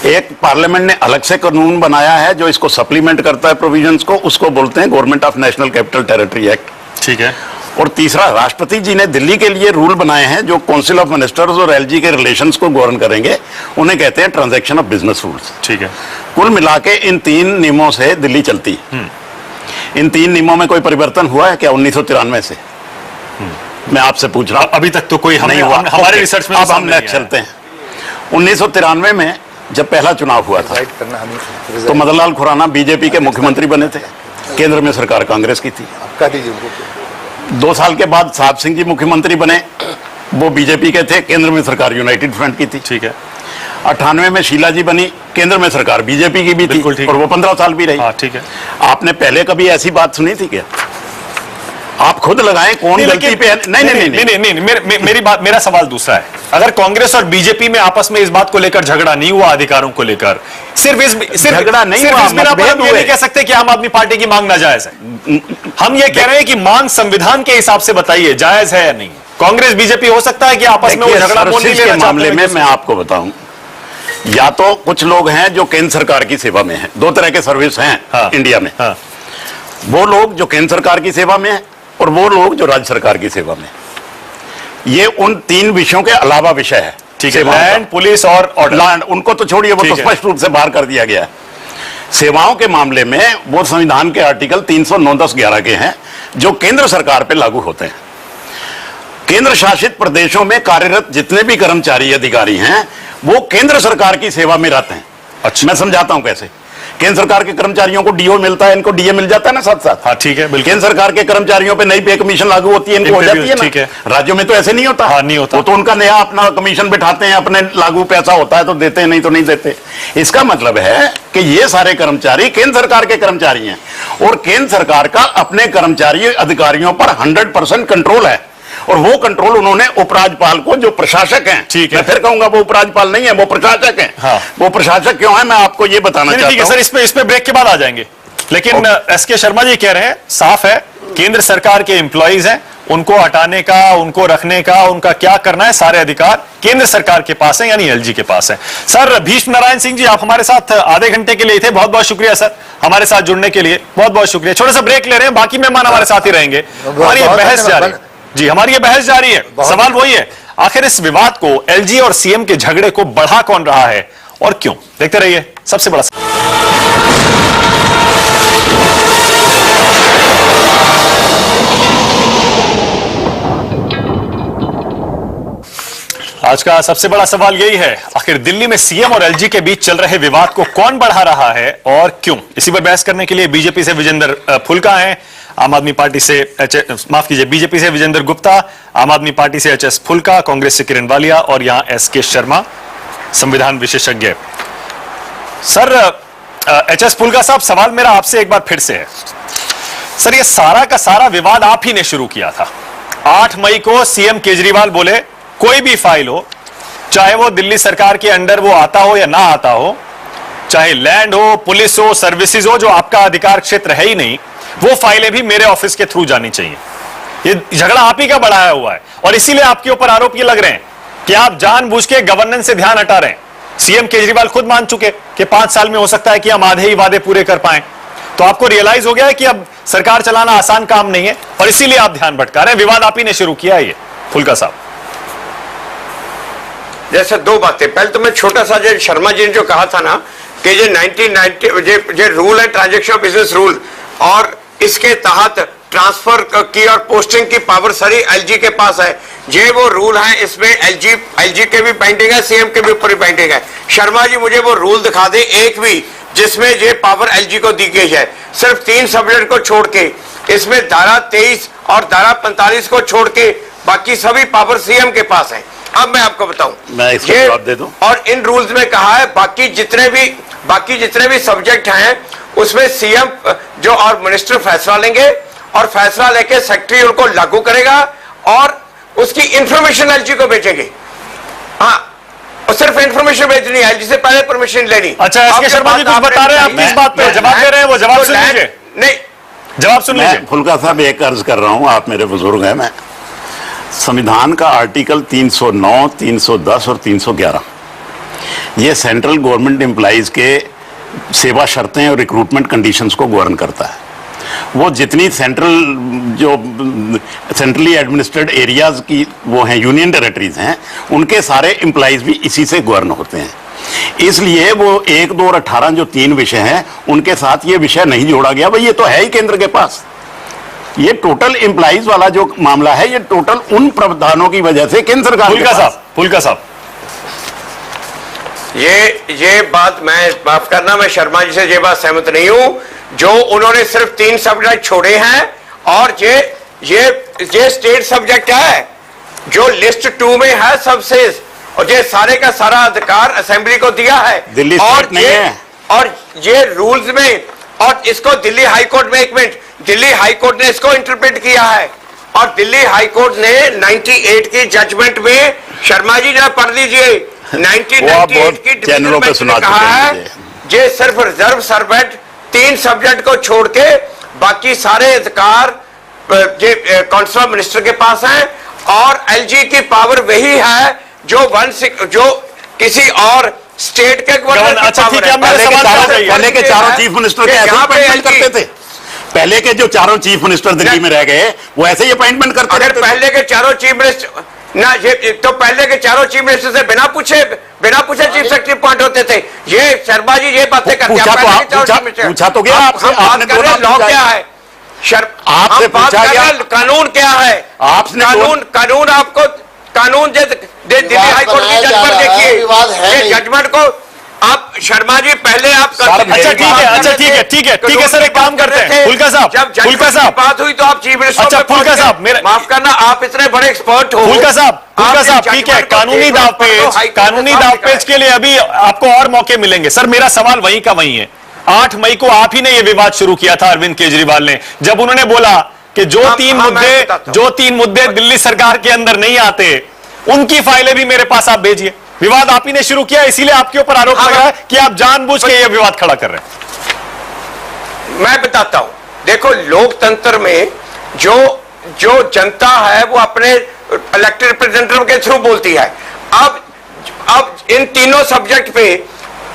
S12: एक पार्लियामेंट ने अलग से कानून बनाया है जो इसको सप्लीमेंट करता है प्रोविजंस को, उसको बोलते हैं government of national capital territory act.
S1: ठीक है।
S12: और तीसरा, राष्ट्रपति जी ने दिल्ली के लिए रूल बनाए हैं जो काउंसिल ऑफ मिनिस्टर्स और एलजी के रिलेशंस को गवर्न करेंगे, उन्हें कहते हैं ट्रांजैक्शन ऑफ बिजनेस रूल्स।
S1: ठीक है।
S12: कुल मिला के इन 3 नियमों से दिल्ली चलती है। इन 3 नियमों में कोई परिवर्तन हुआ है क्या 1993 से? मैं आपसे पूछ रहा हूं।
S1: अभी तक तो कोई नहीं हुआ हमारे रिसर्च में।
S12: अब हम नेक्स्ट चलते हैं। 1993 में जब पहला चुनाव हुआ था तो मदनलाल खुराना बीजेपी के मुख्यमंत्री बने थे, केंद्र में सरकार कांग्रेस की थी। 2 साल के बाद साहब सिंह जी मुख्यमंत्री बने, वो बीजेपी के थे, केंद्र में सरकार यूनाइटेड फ्रंट की थी।
S1: ठीक है।
S12: 98 में शीला जी बनी, केंद्र में सरकार बीजेपी की भी थी और वो 15 साल भी रही।
S1: हाँ, ठीक है।
S12: आपने पहले कभी ऐसी बात सुनी थी क्या? आप खुद लगाएं कौन गलती पे है।
S1: नहीं, मेरी बात, मेरा सवाल दूसरा है। अगर कांग्रेस और बीजेपी में आपस में इस बात को लेकर झगड़ा नहीं हुआ, अधिकारों को लेकर, सिर्फ
S12: झगड़ा नहीं हुआ,
S1: हम ये नहीं कह सकते कि आम आदमी पार्टी की मांग नाजायज है। हम ये कह रहे हैं कि मांग संविधान के हिसाब से बताइए जायज है या नहीं। कांग्रेस बीजेपी हो सकता है कि आपस में वो झगड़ा
S12: के मामले में मैं आपको बताऊं, या तो कुछ लोग हैं जो केंद्र सरकार की सेवा में हैं, 2 तरह के सर्विस हैं इंडिया में। वो लोग जो केंद्र सरकार की सेवा में है और वो लोग जो राज्य सरकार की सेवा में। ये उन 3 विषयों के अलावा विषय है।
S1: ठीक है। लैंड, पुलिस और
S12: लैंड, उनको तो छोड़िए, वो तो स्पष्ट रूप से बाहर कर दिया गया है। सेवाओं के मामले में वो संविधान के आर्टिकल 309, 10, 11 के हैं जो केंद्र सरकार पे लागू होते हैं। केंद्र शासित प्रदेशों में कार्यरत जितने भी कर्मचारी अधिकारी हैं वो केंद्र सरकार की सेवा में रहते हैं।
S1: अच्छा,
S12: मैं समझाता हूं कैसे। केंद्र सरकार के कर्मचारियों को डीओ मिलता है, इनको डीए मिल जाता है ना साथ साथ।
S1: हाँ, ठीक है, बिल्कुल।
S12: केंद्र सरकार के कर्मचारियों पे नई पे कमीशन लागू होती है, इनको हो जाती है ना।
S1: ठीक है।
S12: राज्यों में तो ऐसे नहीं होता।
S1: हाँ, नहीं होता।
S12: वो तो उनका नया अपना कमीशन बिठाते हैं, अपने लागू पैसा होता है तो देते हैं, नहीं तो नहीं देते। इसका मतलब है कि ये सारे कर्मचारी केंद्र सरकार के कर्मचारी हैं और केंद्र सरकार का अपने कर्मचारी अधिकारियों पर 100% कंट्रोल है और वो कंट्रोल उन्होंने उपराज्यपाल को, जो प्रशासक हैं,
S1: ठीक है,
S12: मैं फिर कहूंगा वो उपराज्यपाल नहीं है, वो प्रशासक हैं।
S1: हाँ।
S12: वो प्रशासक क्यों है मैं आपको ये बताना चाहता हूं।
S1: ठीक है सर, इस पे ब्रेक के बाद आ जाएंगे। लेकिन एसके शर्मा जी कह रहे हैं, साफ है, केंद्र सरकार के एम्प्लॉइज हैं, उनको हटाने का, उनको रखने का, उनका क्या करना है, सारे अधिकार केंद्र सरकार के पास है, यानी एलजी के पास है। सर भीष्म नारायण सिंह जी, आप हमारे साथ आधे घंटे के लिए थे, बहुत बहुत शुक्रिया सर हमारे साथ जुड़ने के लिए, बहुत बहुत शुक्रिया। छोटा सा ब्रेक ले रहे हैं, बाकी मेहमान हमारे साथ ही रहेंगे। हमारी ये बहस जारी है जी, हमारी ये बहस जारी है। सवाल वही है, आखिर इस विवाद को, एलजी और सीएम के झगड़े को बढ़ा कौन रहा है और क्यों? देखते रहिए सबसे बड़ा। आज का सबसे बड़ा सवाल यही है, आखिर दिल्ली में सीएम और एलजी के बीच चल रहे विवाद को कौन बढ़ा रहा है और क्यों? इसी पर बहस करने के लिए बीजेपी से विजेंद्र फुल्का हैं, आम आदमी पार्टी से माफ कीजिए, बीजेपी से विजेंद्र गुप्ता, आम आदमी पार्टी से एचएस फुल्का, कांग्रेस से किरण वालिया और यहां एसके शर्मा, संविधान विशेषज्ञ। सर एचएस फुल्का साहब, सवाल मेरा आपसे एक बार फिर से है। सर, ये सारा का सारा विवाद आप ही ने शुरू किया था। 8 मई को सीएम केजरीवाल बोले कोई भी फाइल हो, चाहे वो दिल्ली सरकार के अंडर वो आता हो या ना आता हो, चाहे लैंड हो, पुलिस हो, सर्विसेज हो, जो आपका अधिकार क्षेत्र है ही नहीं, वो फाइलें भी मेरे ऑफिस के थ्रू जानी चाहिए। ये झगड़ा आप ही का बढ़ाया हुआ है और इसीलिए आपके ऊपर आरोप ये लग रहे हैं कि आप जानबूझ के गवर्नेंस से ध्यान हटा रहे हैं। सीएम केजरीवाल खुद मान चुके कि 5 साल में हो सकता है कि हम आधे ही वादे पूरे कर पाए। तो आपको रियलाइज हो गया है कि अब सरकार चलाना आसान काम नहीं है और इसीलिए आप ध्यान भटका रहे हैं। विवाद आप ही ने शुरू किया है। ये फुल्का साहब,
S9: जैसे दो बातें, पहले तो मैं छोटा सा जो शर्मा जी ने जो कहा था ना कि जो 1990 जो रूल है ट्रांजैक्शन बिजनेस रूल, और इसके तहत ट्रांसफर की और पोस्टिंग की पावर सारी एलजी के पास है। ये वो रूल है, इसमें एलजी के भी पेंडिंग है, सीएम के भी ऊपर भी पेंडिंग है। शर्मा जी मुझे वो रूल दिखा दे एक भी जिसमें ये पावर एलजी को दी गई है। सिर्फ 3 सब्जेक्ट को छोड़ के, इसमें धारा 23 और धारा 45 को छोड़ के बाकी सभी पावर सीएम के पास है। अब मैं आपको बताऊं,
S12: मैं इसको जवाब दे दूं।
S9: और इन रूल्स में कहा है बाकी जितने भी सब्जेक्ट हैं उसमें सीएम जो और मिनिस्टर फैसला लेंगे और फैसला लेके सेक्रेटरी उनको लागू करेगा और उसकी इंफॉर्मेशन एलजी को भेजेंगे। हाँ, और सिर्फ इंफॉर्मेशन भेजनी है, एलजी से पहले परमिशन लेनी।
S1: अच्छा, एसके शर्मा जी कुछ बता रहे हैं, आप किस बात पे जवाब दे रहे हैं? वो जवाब सुन लीजिए।
S9: नहीं,
S1: जवाब सुन लीजिए।
S12: फुल्का साहब एक अर्ज कर रहा हूं, आप मेरे बुजुर्ग हैं। मैं संविधान का आर्टिकल 309, 310 और 311 ये सेंट्रल गवर्नमेंट एम्प्लॉइज के सेवा शर्तें और रिक्रूटमेंट कंडीशंस को गवर्न करता है। वो जितनी सेंट्रली एडमिनिस्ट्रेटेड एरियाज की वो हैं, यूनियन टेरिटरीज हैं, उनके सारे एम्प्लॉइज भी इसी से गवर्न होते हैं। इसलिए वो 1, 2 और 18 जो 3 विषय हैं उनके साथ ये विषय नहीं जोड़ा गया। भाई ये तो है ही केंद्र के पास। ये टोटल एम्प्लॉइज वाला जो मामला है, ये टोटल उन प्रावधानों की वजह से केंद्र सरकार
S1: फुल्का साहब,
S9: ये बात मैं माफ करना, मैं शर्मा जी से ये बात सहमत नहीं हूं। जो उन्होंने सिर्फ 3 सब्जेक्ट छोड़े हैं और ये स्टेट सब्जेक्ट है जो लिस्ट 2 में है सबसे, और ये सारे का सारा अधिकार असेंबली को दिया है।
S12: दिल्ली
S9: और
S12: नहीं है।
S9: और ये रूल्स में, और इसको दिल्ली हाईकोर्ट में, एक मिनट, दिल्ली हाईकोर्ट ने इसको इंटरप्रेट किया है और दिल्ली हाईकोर्ट ने 98 की जजमेंट में, शर्मा जी जरा पढ़ लीजिए, 1998 की
S12: चैनलों पे सुना
S9: कहा है ये सिर्फ रिजर्व सर्वेंट 3 सब्जेक्ट को छोड़ के बाकी सारे अधिकार काउंसिल ऑफ मिनिस्टर के पास हैं और एलजी की पावर वही है जो किसी और स्टेट के गवर्नर की पावर है।
S12: पहले के चारों चीफ मिनिस्टर के ऐसे अपॉइंटमेंट करते थे। पहले के जो चारों चीफ मिनिस्टर दिल्ली में रह गए वो ऐसे ही अपॉइंटमेंट करते थे।
S9: अगर पहले के चारों चीफ मिनिस्टर ना, ये तो पहले के चारों चीफ मिनिस्टर से बिना पूछे चीफ सेक्रेटरी अपॉइंट होते थे। ये शर्मा जी ये बातें करते हैं।
S12: पूछा तो गया आपसे, आपने
S9: लॉ क्या है,
S12: आपसे पूछा गया
S9: कानून क्या है,
S12: आपने
S9: कानून आपको कानून दिल्ली हाईकोर्ट की जजमेंट देखिए, जजमेंट को आप शर्मा जी पहले आप
S1: अच्छा ठीक है सर, एक काम करते हैं फुल्का साहब
S9: बात हुई तो आप चीफ मिनिस्टर।
S1: अच्छा फुल्का साहब, मेरा
S9: माफ करना, आप इतने बड़े एक्सपर्ट हो।
S1: फुल्का साहब ठीक है, कानूनी दावपेच के लिए अभी आपको और मौके मिलेंगे। सर मेरा सवाल वहीं का वहीं है। 8 मई को आप ही ने यह विवाद शुरू किया था अरविंद केजरीवाल ने, जब उन्होंने बोला कि जो 3 मुद्दे दिल्ली सरकार के अंदर नहीं आते उनकी फाइलें भी मेरे पास आप भेजिए। विवाद आप ही ने शुरू किया, इसीलिए आपके ऊपर आरोप लग रहा है कि आप जानबूझ के यह विवाद खड़ा कर रहे हैं।
S9: मैं बताता हूं, देखो लोकतंत्र में जो जनता है वो अपने इलेक्टेड रिप्रेजेंटेटिव के थ्रू बोलती है। अब इन तीनों सब्जेक्ट पे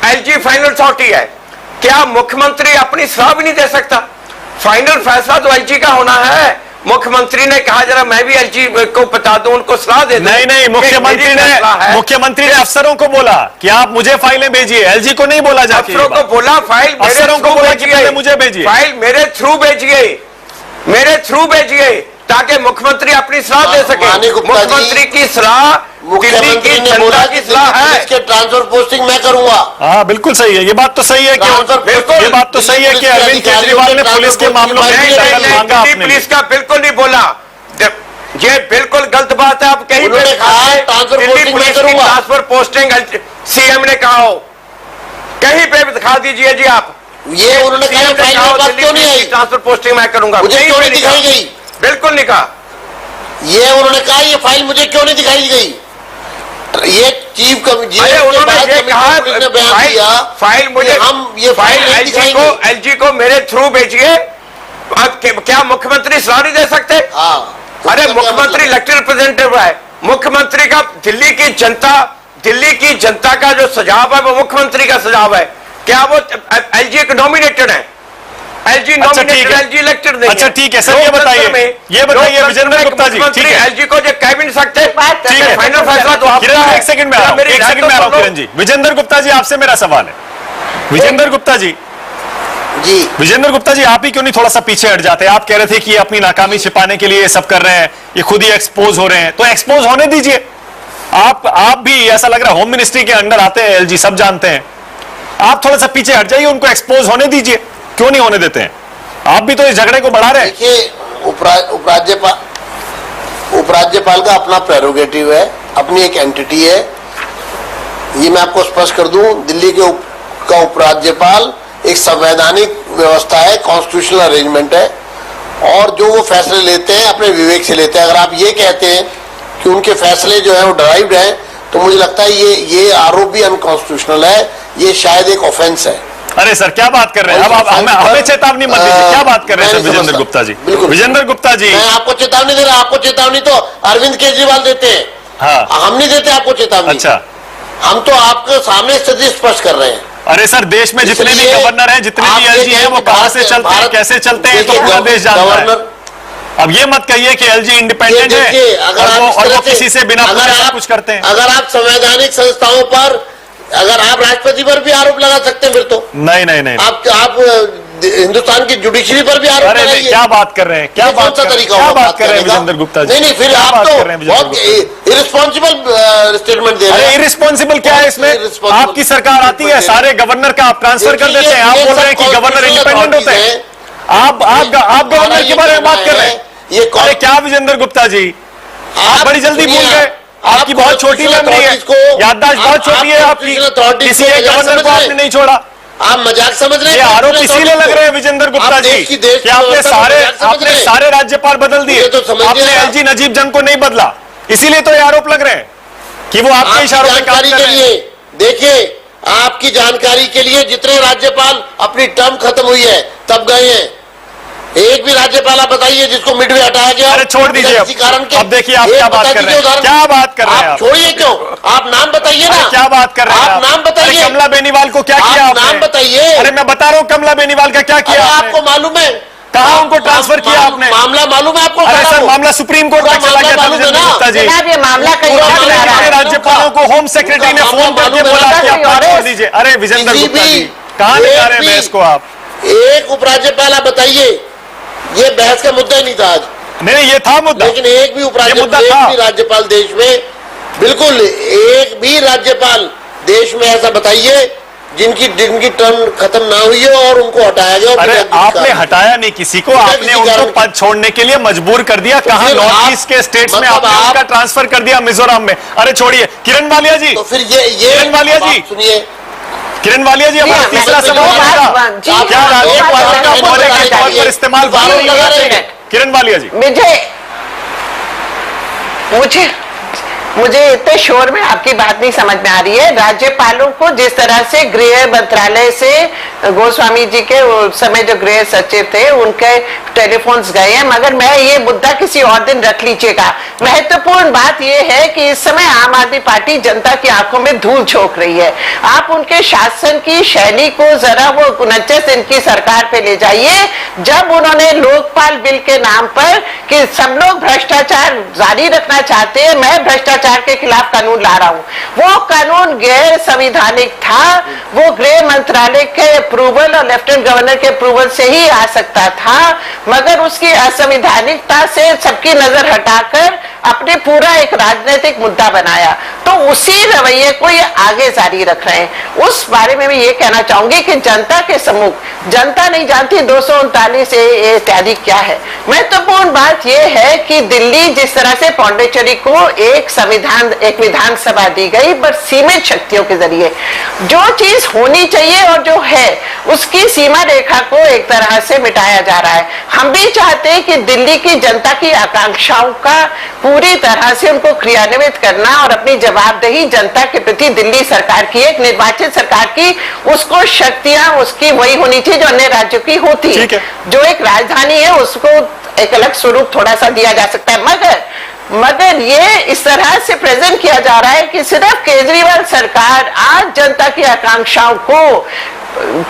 S9: एलजी फाइनल अथॉरिटी है। क्या मुख्यमंत्री अपनी सलाह भी नहीं दे सकता? फाइनल फैसला तो एलजी का होना है। मुख्यमंत्री ने कहा जरा मैं भी एलजी को बता दूं, उनको सलाह दे दूं।
S1: नहीं, मुख्यमंत्री ने अफसरों को बोला कि आप मुझे फाइलें भेजिए, एलजी को नहीं बोला जाके।
S9: अफसरों को बोला फाइल
S1: अफसरों को बोला कि पहले मुझे भेजिए,
S9: फाइल मेरे थ्रू भेजिए ताकि मुख्यमंत्री अपनी सलाह दे सके। मुख्यमंत्री की सलाह दिल्ली की जनता की सलाह है।
S8: इसके ट्रांसफर पोस्टिंग मैं करूंगा।
S1: हाँ बिल्कुल सही है, ये बात तो सही है कि अरविंद केजरीवाल ने पुलिस के मामलों में
S9: पुलिस का बिल्कुल नहीं बोला। ये बिल्कुल गलत बात है। आप कहीं पे दिल्ली पुलिस की ट्रांसफर पोस्टिंग सीएम ने कहा हो, कहीं पे भी दिखा दीजिए जी आप।
S8: ये उन्होंने
S9: ट्रांसफर पोस्टिंग मैं करूंगा,
S8: मुझे क्यों नहीं दिखाई गई?
S9: बिल्कुल नहीं कहा।
S8: ये उन्होंने कहा ये फाइल मुझे क्यों नहीं दिखाई गई? ये चीफ
S9: अरे उन्होंने ये कहा फाइल मुझे
S8: हम ये फाइल
S9: एलजी को मेरे थ्रू भेजिए। अब क्या मुख्यमंत्री सलाह नहीं दे सकते? अरे मुख्यमंत्री इलेक्टेड रिप्रेजेंटेटिव है, मुख्यमंत्री का दिल्ली की जनता का जो सुझाव है वो मुख्यमंत्री का सुझाव है। क्या वो एलजी को नॉमिनेटेड है? एलजी नॉमिनेटेड, एलजी इलेक्टेड नहीं।
S1: अच्छा ठीक है सर, ये बताइए विजेंद्र गुप्ता जी, ठीक है
S9: एलजी को जो कह भी नहीं सकते,
S1: ठीक है
S9: फाइनल फैसला तो आपका है।
S1: एक सेकंड में आ रहा हूं किरण जी। विजेंद्र गुप्ता जी आपसे मेरा सवाल है। विजेंद्र गुप्ता जी विजेंद्र गुप्ता जी, आप ही क्यों नहीं थोड़ा सा पीछे हट जाते? आप कह रहे थे कि अपनी नाकामी छिपाने के लिए सब कर रहे हैं, ये खुद ही एक्सपोज हो रहे हैं, तो एक्सपोज होने दीजिए। आप भी ऐसा लग रहा है होम मिनिस्ट्री के अंडर आते हैं एलजी, सब जानते हैं। आप थोड़ा सा पीछे हट जाइए, उनको एक्सपोज होने दीजिए। क्यों नहीं होने देते हैं? आप भी तो इस झगड़े को बढ़ा रहे हैं।
S8: देखिए, उपराज्यपाल का अपना प्रेरोगेटिव है, अपनी एक एंटिटी है। ये मैं आपको स्पष्ट कर दूं, दिल्ली का उपराज्यपाल एक संवैधानिक व्यवस्था है, कॉन्स्टिट्यूशनल अरेंजमेंट है, और जो वो फैसले लेते हैं अपने विवेक से लेते हैं। अगर आप ये कहते हैं कि उनके फैसले जो है वो ड्राइव्ड हैं, तो मुझे लगता है ये आरोप भी अनकॉन्स्टिट्यूशनल है, ये शायद एक ऑफेंस है।
S1: अरे सर क्या बात कर रहे हैं? अब हमें चेतावनी मत दीजिए। क्या बात कर रहे हैं सर विजेंद्र गुप्ता जी? विजेंद्र गुप्ता जी,
S8: मैं आपको चेतावनी दे रहा हूं। आपको चेतावनी तो अरविंद केजरीवाल देते हैं, हाँ, हम नहीं देते आपको चेतावनी।
S1: अच्छा,
S8: हम तो आपके सामने स्थिति स्पष्ट कर रहे हैं।
S1: अरे सर, देश में जितने भी गवर्नर हैं, जितने भी एलजी हैं, वो कहां से चलते हैं, कैसे चलते हैं, तो पूरा देश जानता है। अब ये मत कहिए कि एलजी इंडिपेंडेंट है और वो किसी से बिना पूछे कुछ करते हैं।
S8: अगर आप संवैधानिक संस्थाओं पर, अगर आप राष्ट्रपति पर भी आरोप लगा सकते हैं, फिर तो
S1: नहीं
S8: आप हिंदुस्तान की जुडिशरी पर भी आरोप लगाइए।
S1: क्या बात कर रहे हैं? क्या बात कर रहे हैं विजेंद्र गुप्ता जी?
S8: नहीं, फिर आप तो बहुत इरिस्पॉन्सिबल स्टेटमेंट दे रहे हैं।
S1: इरिस्पॉन्सिबल क्या है इसमें? आपकी सरकार आती है, सारे गवर्नर का आप ट्रांसफर कर देते हैं। आप बोल रहे हैं कि गवर्नर इंडिपेंडेंट होते हैं। आप गवर्नर के बारे में बात कर रहे हैं। अरे क्या विजेंद्र गुप्ता जी, आप बड़ी जल्दी भूल गए। आपकी बहुत छोटी मेमोरी है, याददाश्त बहुत छोटी है आपकी। किसी एक गवर्नर को आपने नहीं छोड़ा।
S8: आप मजाक समझ रहे हैं?
S1: ये आरोप इसीलिए लग रहे हैं विजेंद्र गुप्ता जी कि आपने सारे राज्यपाल बदल दिए, आपने एलजी नजीब जंग को नहीं बदला, इसीलिए तो ये आरोप लग रहे हैं कि वो आपके इशारों पे काम कर रहे हैं।
S8: देखिए, आपकी जानकारी के लिए जितने राज्यपाल अपनी टर्म खत्म हुई है तब गए हैं, एक भी राज्यपाल आप बताइए जिसको मिडवे हटाया गया।
S1: अरे छोड़ दीजिए अब देखिए आप क्या बात कर रहे हैं? क्या बात कर रहे हैं?
S8: आप छोड़िए, क्यों? आप नाम बताइए ना।
S1: क्या बात कर रहे हैं?
S8: आप नाम बताइए।
S1: कमला बेनीवाल को क्या किया आपने?
S8: नाम बताइए।
S1: अरे मैं बता रहा हूँ कमला बेनीवाल का क्या किया
S8: आपको मालूम है?
S1: कहाँ उनको ट्रांसफर किया आपने?
S8: मामला मालूम है आपको?
S1: अरे सर, मामला सुप्रीम कोर्ट तक चला गया था विजेंद्र गुप्ता जी।
S11: ये मामला कहीं
S1: राज्यपालों को होम सेक्रेटरी ने फोन करके बोला कि आप ट्रांसफर दीजिए। अरे विजेंद्र गुप्ता जी, कहाँ ले जा रहे हैं इसको आप?
S8: एक उपराज्यपाल आप बताइए, ये बहस का मुद्दा ही नहीं था आज।
S1: नहीं, ये था मुद्दा,
S8: लेकिन एक भी राज्यपाल देश में, बिल्कुल एक भी राज्यपाल देश में ऐसा बताइए जिनकी टर्म खत्म ना हुई हो और उनको हटाया गया।
S1: अरे आपने हटाया नहीं किसी को, आपने उनको पद छोड़ने के लिए मजबूर कर दिया। कहां नॉर्थ ईस्ट के स्टेट्स में आपने उनका ट्रांसफर कर दिया, मिजोरम में। अरे छोड़िए, किरण वालिया जी,
S8: तो फिर ये
S1: किरण वालिया जी
S8: सुनिए,
S1: किरण वालिया जी, हमारा तीसरा सवाल क्या राज्यपाल का मोहरे के तौर पर इस्तेमाल किरण वालिया जी?
S11: मुझे इतने शोर में आपकी बात नहीं समझ में आ रही है। राज्यपालों को जिस तरह से गृह मंत्रालय से गोस्वामी जी के उस समय जो गृह सचिव थे उनके टेलीफोन्स गए हैं, मगर मैं ये मुद्दा किसी और दिन रख लीजिएगा। महत्वपूर्ण बात यह है कि इस समय आम आदमी पार्टी जनता की आंखों में धूल झोंक रही है। आप उनके शासन की शैली को जरा वो 49 दिन की सरकार पे ले जाइए, जब उन्होंने लोकपाल बिल के नाम पर कि सब लोग भ्रष्टाचार जारी रखना चाहते हैं, मैं भ्रष्टाचार के खिलाफ कानून ला रहा हूं, वो कानून गैर संवैधानिक था। वो गृह मंत्रालय के अप्रूवल और लेफ्टिनेंट गवर्नर के अप्रूवल से ही आ सकता था, मगर उसकी असंवैधानिकता से सबकी नजर हटाकर अपने पूरा एक राजनीतिक मुद्दा बनाया। तो उसी रवैये को ये आगे जारी रख रहे हैं। उस बारे में मैं ये कहना चाहूंगी कि जनता के सम्मुख, जनता नहीं जानती 239 इत्यादि क्या है। महत्वपूर्ण बात यह है कि दिल्ली जिस तरह से पौंडीचेरी को एक विधानसभा दी गई, पर सीमित शक्तियों के जरिए जो चीज होनी चाहिए और जो है उसकी सीमा रेखा को एक तरह से मिटाया जा रहा है। हम भी चाहते हैं कि दिल्ली की जनता की आकांक्षाओं का पूरी तरह से उनको क्रियान्वित करना और अपनी जवाबदेही जनता के प्रति दिल्ली सरकार की, एक निर्वाचित सरकार की, उसको शक्तियां उसकी वही होनी चाहिए जो अन्य राज्यों की होती है। जो एक राजधानी है उसको एक अलग स्वरूप थोड़ा सा दिया जा सकता है, मगर ये इस तरह से प्रेजेंट किया जा रहा है कि सिर्फ केजरीवाल सरकार आज जनता की आकांक्षाओं को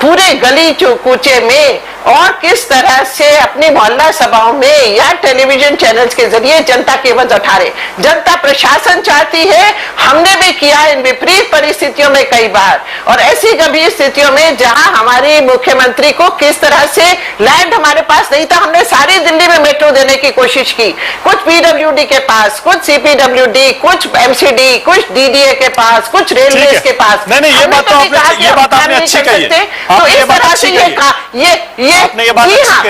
S11: पूरे गली कूचे में और किस तरह से अपनी मोहल्ला सभाओं में या टेलीविजन चैनल्स के जरिए जनता की आवाज उठा रहे। जनता प्रशासन चाहती है, हमने भी किया इन विपरीत परिस्थितियों में कई बार, और ऐसी गंभीर स्थितियों में जहां हमारी मुख्यमंत्री को किस तरह से लैंड हमारे पास नहीं था, हमने सारी दिल्ली में मेट्रो देने की कोशिश की, कुछ पीडब्ल्यूडी के पास, कुछ सीपीडब्ल्यूडी, कुछ एमसीडी, कुछ डीडीए के पास, कुछ रेलवे के पास।
S1: नहीं, ये बात आपने अच्छी कही है।
S11: तो इस तरह से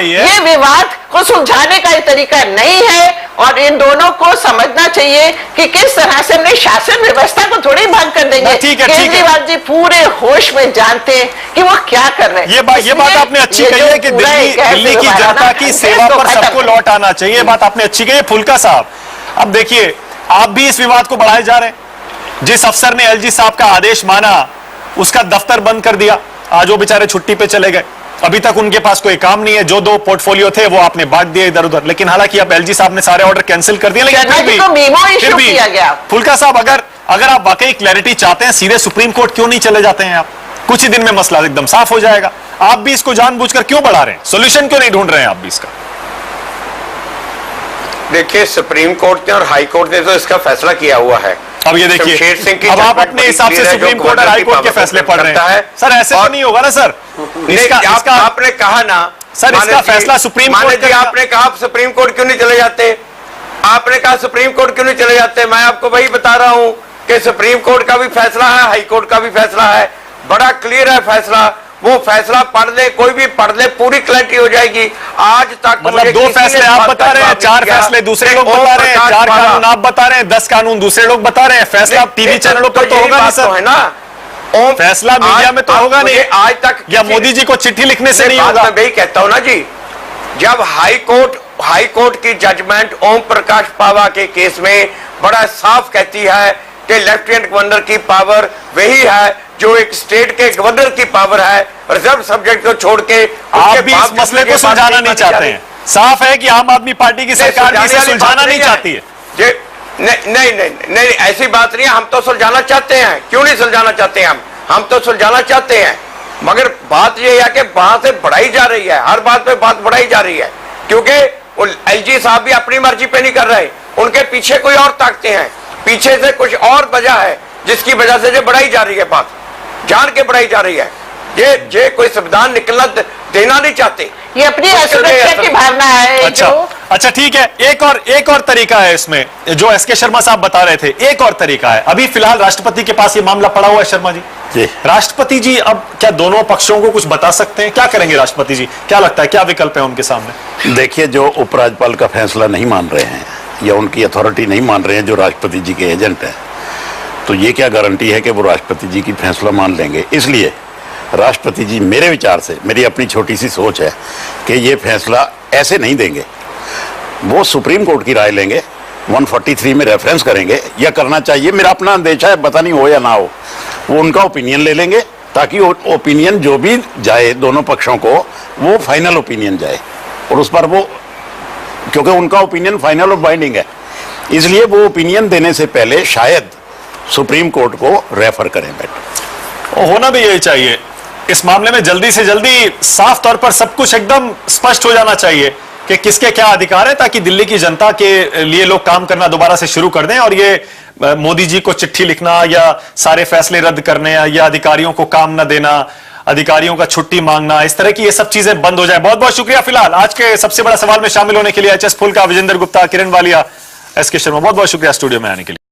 S11: ये विवाद को सुलझाने का ये तरीका नहीं है, और इन दोनों को समझना चाहिए कि किस तरह से हमने शासन व्यवस्था को थोड़ी भंग कर देंगे। केजरीवाल जी पूरे होश में जानते हैं कि वो क्या कर रहे हैं।
S1: ये बात आपने अच्छी कही है कि दिल्ली की जनता की सेवा पर सबको लौट आना चाहिए। ये बात आपने अच्छी कही है। फुल्का साहब, अब देखिए, आप भी इस विवाद को बढ़ाए जा रहे हैं। जिस अफसर ने एलजी साहब का आदेश माना, उसका दफ्तर बंद कर दिया, आज वो बेचारे छुट्टी पे चले गए, अभी तक उनके पास कोई काम नहीं है। जो 2 पोर्टफोलियो थे वो आपने बांट दिए इधर उधर, लेकिन हालांकि अब एलजी साहब ने सारे ऑर्डर कैंसिल कर दिए। लेकिन फिर भी फुल्का साहब, अगर आप वाकई क्लैरिटी चाहते हैं, सीधे सुप्रीम कोर्ट क्यों नहीं चले जाते हैं आप? कुछ ही दिन में मसला एकदम साफ हो जाएगा। आप भी इसको जानबूझकर क्यों बढ़ा रहे हैं? सोल्यूशन क्यों नहीं ढूंढ रहे हैं आप भी इसका?
S9: देखिए, सुप्रीम कोर्ट ने और हाई कोर्ट ने तो इसका फैसला किया हुआ है।
S1: अब ये देखिए, अब आप अपने हिसाब से सुप्रीम कोर्ट और हाई कोर्ट के फैसले पढ़ रहे हैं। सर ऐसे तो नहीं होगा ना सर।
S9: इसका आपने कहा ना
S1: सर, इसका फैसला सुप्रीम कोर्ट का।
S9: आपने कहा सुप्रीम कोर्ट क्यों नहीं चले जाते? आपने कहा सुप्रीम कोर्ट क्यों नहीं चले जाते? मैं आपको वही बता रहा हूं कि सुप्रीम कोर्ट का भी फैसला है, हाई कोर्ट का भी फैसला है, बड़ा क्लियर है फैसला। वो फैसला पढ़ ले, कोई भी पढ़ ले, पूरी क्लैरिटी हो जाएगी। आज तक
S1: मतलब 2 फैसले आप बता रहे हैं, 4 फैसले दूसरे लोग बता रहे हैं, 4 कानून आप बता रहे हैं, 10 कानून दूसरे लोग बता रहे हैं। फैसला टीवी चैनलों पर तो होगा नहीं सर, है ना? फैसला मीडिया में तो होगा नहीं
S9: आज तक,
S1: या मोदी जी को चिट्ठी लिखने से नहीं होगा।
S9: मैं वही कहता हूं ना जी, जब हाई कोर्ट की जजमेंट ओम प्रकाश पावा के केस में बड़ा साफ कहती है कि लेफ्टिनेंट गवर्नर की पावर वही है जो एक स्टेट के गवर्नर की पावर है, रिजर्व सब्जेक्ट को छोड़ के।
S1: आप भी इस मसले को सुलझाना नहीं चाहते हैं। साफ है कि आम आदमी पार्टी की सरकार भी इसे सुलझाना नहीं चाहती है।
S9: नहीं, ऐसी बात नहीं है। हम तो सुलझाना चाहते हैं, क्यों नहीं सुलझाना चाहते हैं? हम तो सुलझाना चाहते हैं, मगर बात यह है कि वहां से बढ़ाई जा रही है, हर बात पे बात बढ़ाई जा रही है, क्योंकि एलजी साहब भी अपनी मर्जी पे नहीं कर रहे, उनके पीछे कोई और ताकतें हैं, पीछे से कुछ और वजह है जिसकी वजह से जो बढ़ाई जा रही है, बात जान के बढ़ाई जा रही है। ये कोई संविधान निकलना देना नहीं चाहते,
S11: ये अपनी असुरक्षा की भावना है।
S1: अच्छा ठीक है, एक और तरीका है इसमें, जो एसके शर्मा साहब बता रहे थे। एक और तरीका है, अभी फिलहाल राष्ट्रपति के पास ये मामला पड़ा हुआ है शर्मा जी। राष्ट्रपति जी अब क्या दोनों पक्षों को कुछ बता सकते हैं? क्या करेंगे राष्ट्रपति जी? क्या लगता है, क्या विकल्प है उनके सामने?
S12: देखिए, जो उपराज्यपाल का फैसला नहीं मान रहे हैं या उनकी अथॉरिटी नहीं मान रहे हैं, जो राष्ट्रपति जी के एजेंट हैं, तो ये क्या गारंटी है कि वो राष्ट्रपति जी की फैसला मान लेंगे? इसलिए राष्ट्रपति जी, मेरे विचार से, मेरी अपनी छोटी सी सोच है कि ये फैसला ऐसे नहीं देंगे। वो सुप्रीम कोर्ट की राय लेंगे, 143 में रेफरेंस करेंगे, या करना चाहिए, मेरा अपना अंदेशा है, पता नहीं हो या ना हो, वो उनका ओपिनियन ले लेंगे, ताकि ओपिनियन जो भी जाए दोनों पक्षों को, वो फाइनल ओपिनियन जाए, और उस पर वो, क्योंकि उनका ओपिनियन फाइनल और बाइंडिंग है, इसलिए वो ओपिनियन देने से पहले शायद सुप्रीम कोर्ट को रेफर करें।
S1: होना भी यही चाहिए। इस मामले में जल्दी से जल्दी साफ तौर पर सब कुछ एकदम स्पष्ट हो जाना चाहिए कि किसके क्या अधिकार है, ताकि दिल्ली की जनता के लिए लोग काम करना दोबारा से शुरू कर दें, और ये मोदी जी को चिट्ठी लिखना या सारे फैसले रद्द करने या अधिकारियों को काम न देना, अधिकारियों का छुट्टी मांगना, इस तरह की ये सब चीजें बंद हो जाए। बहुत बहुत शुक्रिया फिलहाल आज के सबसे बड़ा सवाल में शामिल होने के लिए। एचएस फुल्का, विजेंद्र गुप्ता, किरण वालिया, एसके शर्मा, बहुत बहुत शुक्रिया स्टूडियो में आने के लिए।